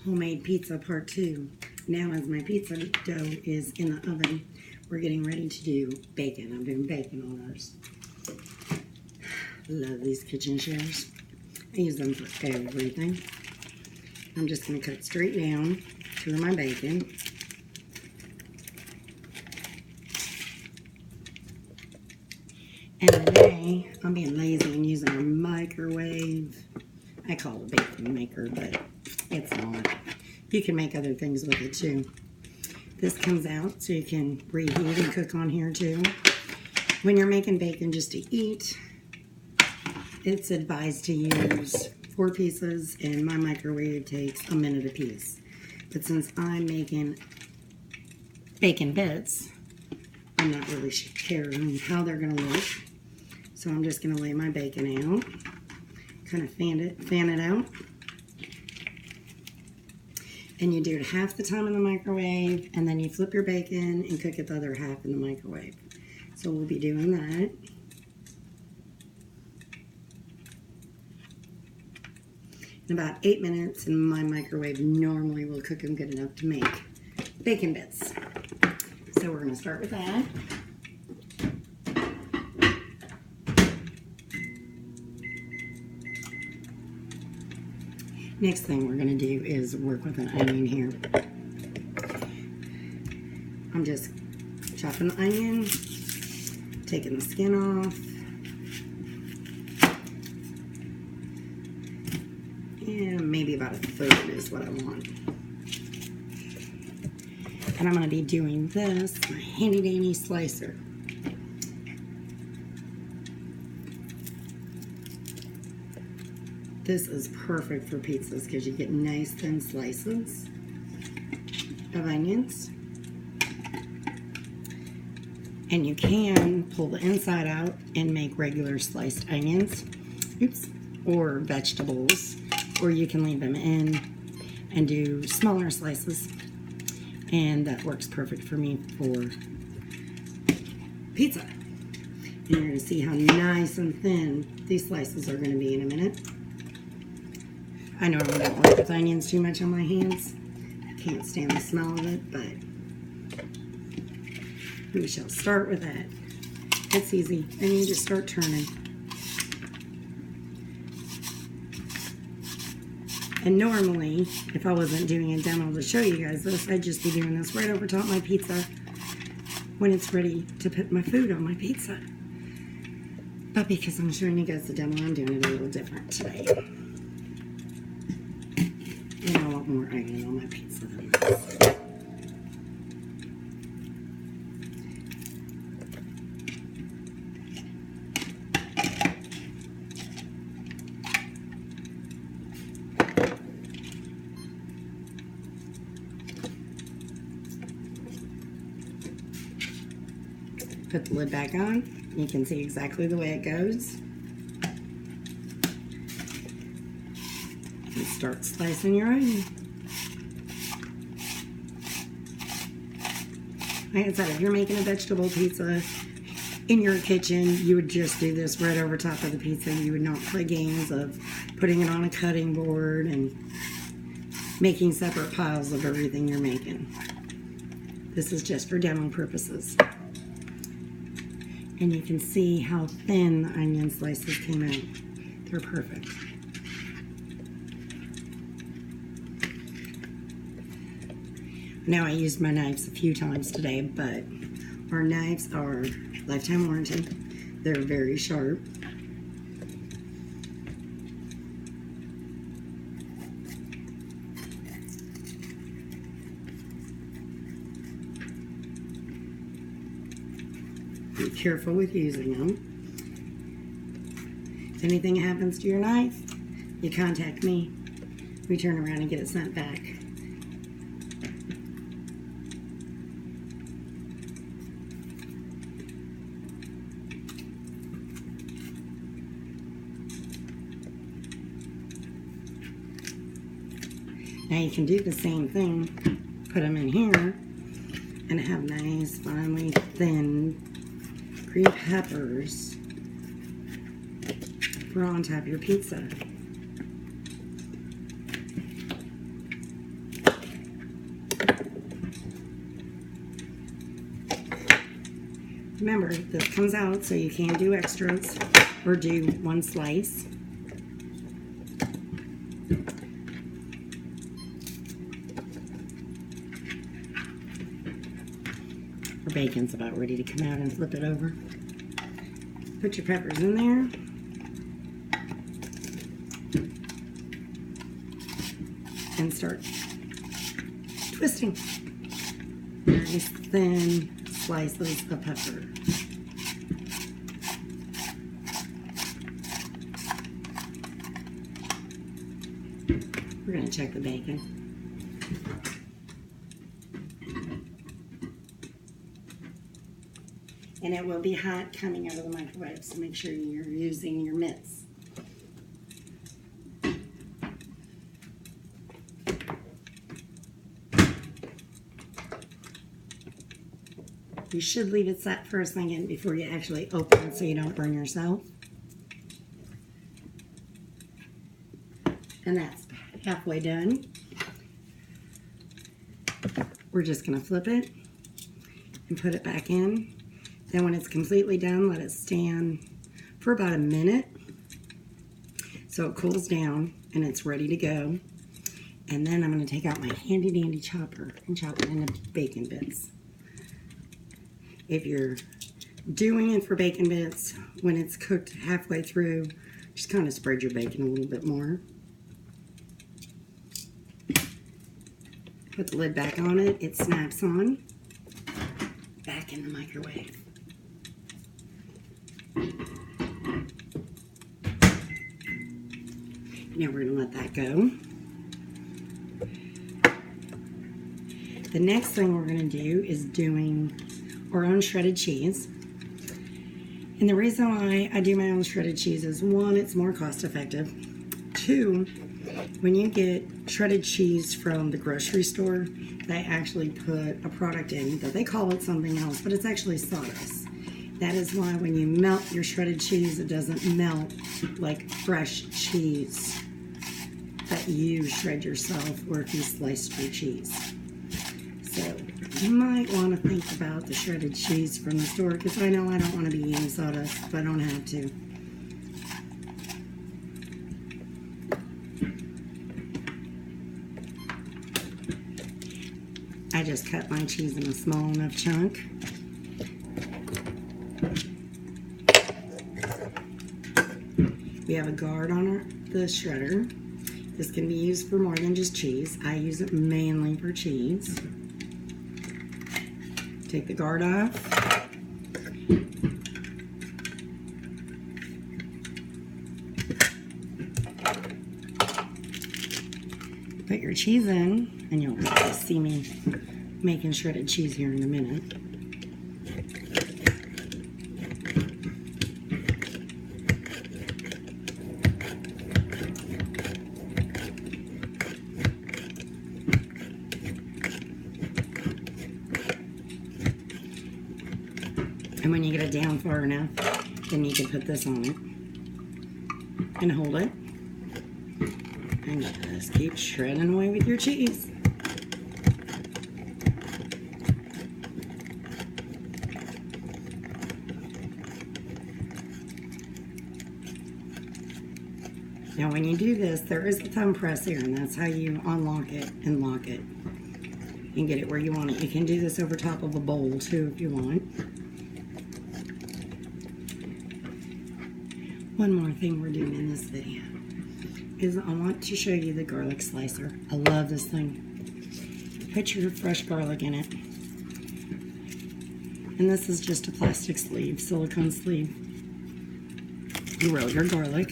Homemade pizza part 2. Now as my pizza dough is in the oven, we're getting ready to do bacon. I'm doing bacon on ours. Love these kitchen shears. I use them for everything. I'm just going to cut straight down through my bacon. And today, I'm being lazy and using a microwave. I call it a bacon maker, but it's not. You can make other things with it too. This comes out so you can reheat and cook on here too. When you're making bacon just to eat, it's advised to use 4 pieces, and my microwave takes a minute a piece. But since I'm making bacon bits, I'm not really sure how they're going to look. So I'm just going to lay my bacon out, kind of fan it out. And you do it half the time in the microwave, and then you flip your bacon and cook it the other half in the microwave. So we'll be doing that. In about 8 minutes, and my microwave normally will cook them good enough to make bacon bits. So we're going to start with that. Next thing we're going to do is work with an onion here. I'm just chopping the onion, taking the skin off, and maybe about 1/3 is what I want. And I'm going to be doing this with my handy dandy slicer. This is perfect for pizzas because you get nice thin slices of onions. And you can pull the inside out and make regular sliced onions. Oops. Or vegetables. Or you can leave them in and do smaller slices. And that works perfect for me for pizza. And you're going to see how nice and thin these slices are going to be in a minute. I normally don't work with onions too much on my hands. I can't stand the smell of it, but we shall start with that. It's easy. And you just start turning. And normally, if I wasn't doing a demo to show you guys this, I'd just be doing this right over top my pizza when it's ready to put my food on my pizza. But because I'm showing you guys the demo, I'm doing it a little different today. And I want more onion on my pizza than this. Put the lid back on. You can see exactly the way it goes. And start slicing your onion. Like I said, if you're making a vegetable pizza in your kitchen, you would just do this right over top of the pizza. You would not play games of putting it on a cutting board and making separate piles of everything you're making. This is just for demo purposes. And you can see how thin the onion slices came out. They're perfect. Now I used my knives a few times today, but our knives are lifetime warranty. They're very sharp. Be careful with using them. If anything happens to your knife, you contact me. We turn around and get it sent back. Now you can do the same thing. Put them in here and have nice, finely thin green peppers for on top of your pizza. Remember, this comes out so you can do extras or do one slice. Our bacon's about ready to come out, and flip it over. Put your peppers in there. And start twisting. Nice thin slices of pepper. We're going to check the bacon. And it will be hot coming out of the microwave, so make sure you're using your mitts. You should leave it set for a second before you actually open it so you don't burn yourself. And that's halfway done. We're just going to flip it and put it back in. Then when it's completely done, let it stand for about a minute so it cools down and it's ready to go. And then I'm going to take out my handy dandy chopper and chop it into bacon bits. If you're doing it for bacon bits, when it's cooked halfway through, just kind of spread your bacon a little bit more. Put the lid back on it, it snaps on. Back in the microwave. Now we're going to let that go. The next thing we're going to do is doing our own shredded cheese. And the reason why I do my own shredded cheese is, one, it's more cost effective. Two, when you get shredded cheese from the grocery store, they actually put a product in that they call it something else, but it's actually sawdust. That is why when you melt your shredded cheese, it doesn't melt like fresh cheese that you shred yourself or if you sliced your cheese. So you might want to think about the shredded cheese from the store, because I know I don't want to be eating sawdust if I don't have to. I just cut my cheese in a small enough chunk. We have a guard on the shredder. This can be used for more than just cheese. I use it mainly for cheese. Take the guard off. Put your cheese in, and you'll see me making shredded cheese here in a minute. And when you get it down far enough, then you can put this on it and hold it and just keep shredding away with your cheese. Now when you do this, there is a thumb press here, and that's how you unlock it and lock it and get it where you want it. You can do this over top of a bowl too if you want. One more thing we're doing in this video is I want to show you the garlic slicer. I love this thing. Put your fresh garlic in it. And this is just a plastic sleeve, silicone sleeve. You roll your garlic.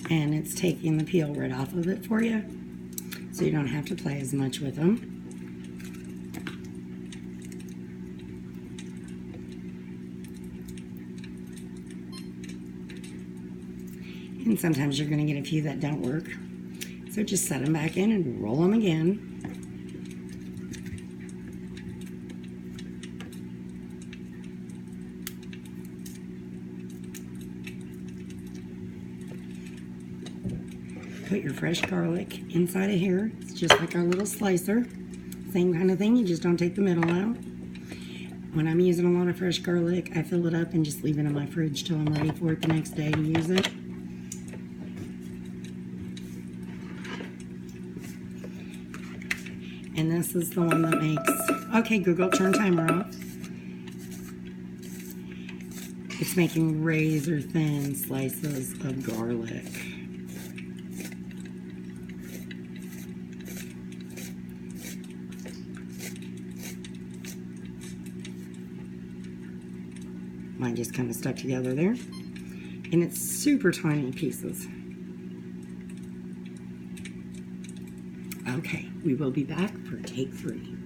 And it's taking the peel right off of it for you, so you don't have to play as much with them. And sometimes you're going to get a few that don't work. So just set them back in and roll them again. Put your fresh garlic inside of here. It's just like our little slicer. Same kind of thing, you just don't take the middle out. When I'm using a lot of fresh garlic, I fill it up and just leave it in my fridge till I'm ready for it the next day to use it. And this is the one that makes, okay Google, turn timer off. It's making razor thin slices of garlic. Mine just kind of stuck together there. And it's super tiny pieces. Okay, we will be back for take 3.